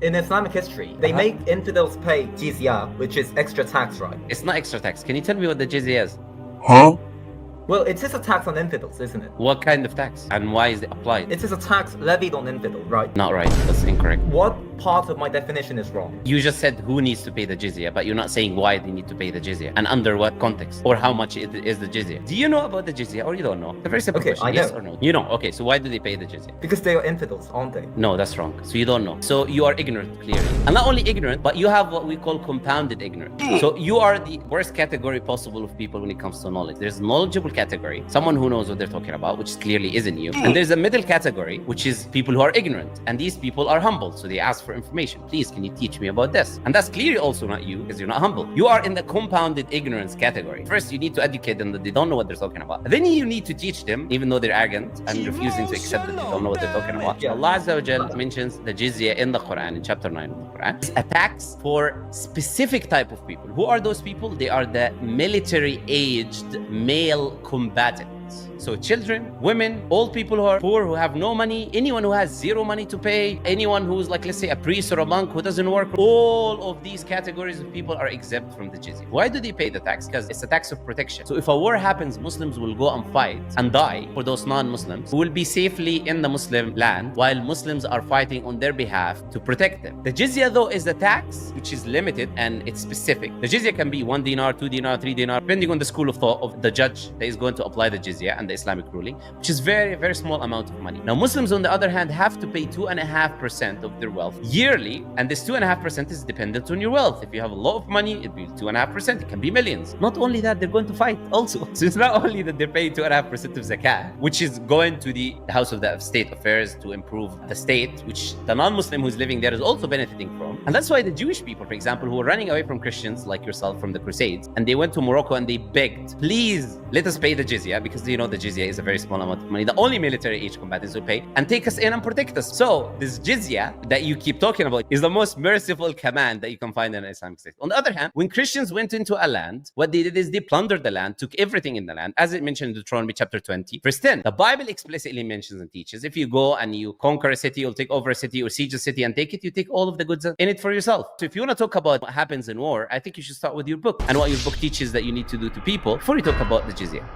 In Islamic history, they make infidels pay jizya, which is extra tax, right? It's not extra tax. Can you tell me what the jizya is? Well, it is a tax on infidels, isn't it? What kind of tax? And why is it applied? It is a tax levied on infidels, right? Not right. That's incorrect. What part of my definition is wrong? You just said who needs to pay the jizya, but you're not saying why they need to pay the jizya and under what context or how much it is the jizya. Do you know about the jizya or you don't know? It's a very simple Okay, question. I know. Yes or no? You know. Okay, so why do they pay the jizya? Because they are infidels, aren't they? No, that's wrong. So you don't know. So you are ignorant, clearly. And not only ignorant, but you have what we call compounded ignorance. So you are the worst category possible of people when it comes to knowledge. There's a knowledgeable category, someone who knows what they're talking about, which clearly isn't you. And there's a middle category, which is people who are ignorant. And these people are humble. So they ask for information. Please, can you teach me about this? And that's clearly also not you because you're not humble. You are in the compounded ignorance category. First, you need to educate them that they don't know what they're talking about. Then you need to teach them, even though they're arrogant and refusing to accept that they don't know what they're talking about. Yeah. Allah Azza wa Jal mentions the jizya in the Quran, in chapter 9 of the Quran. It's a tax for specific type of people. Who are those people? They are the military-aged male combatants. So children, women, old people who are poor, who have no money, anyone who has zero money to pay, anyone who's like, let's say, a priest or a monk who doesn't work, all of these categories of people are exempt from the jizya. Why do they pay the tax? Because it's a tax of protection. So if a war happens, Muslims will go and fight and die for those non-Muslims who will be safely in the Muslim land while Muslims are fighting on their behalf to protect them. The jizya, though, is the tax which is limited and it's specific. The jizya can be 1 dinar, 2 dinar, 3 dinar, depending on the school of thought of the judge that is going to apply the jizya and the Islamic ruling, which is very, very small amount of money. Now, Muslims, on the other hand, have to pay 2.5% of their wealth yearly, and this 2.5% is dependent on your wealth. If you have a lot of money, it'll be 2.5%. It can be millions. Not only that, they're going to fight also. So it's not only that they're paying 2.5% of zakah, which is going to the House of the State Affairs to improve the state, which the non-Muslim who's living there is also benefiting from. And that's why the Jewish people, for example, who were running away from Christians like yourself from the Crusades, and they went to Morocco and they begged, please let us pay the jizya, because you know the jizya is a very small amount of money. The only military age combatants will pay and take us in and protect us. So this jizya that you keep talking about is the most merciful command that you can find in an Islamic state. On the other hand, when Christians went into a land, what they did is they plundered the land, took everything in the land, as it mentioned in Deuteronomy chapter 20, verse 10. The Bible explicitly mentions and teaches, if you go and you conquer a city, you'll take over a city or siege a city and take it, you take all of the goods in it for yourself. So if you want to talk about what happens in war, I think you should start with your book and what your book teaches that you need to do to people before you talk about the jizya.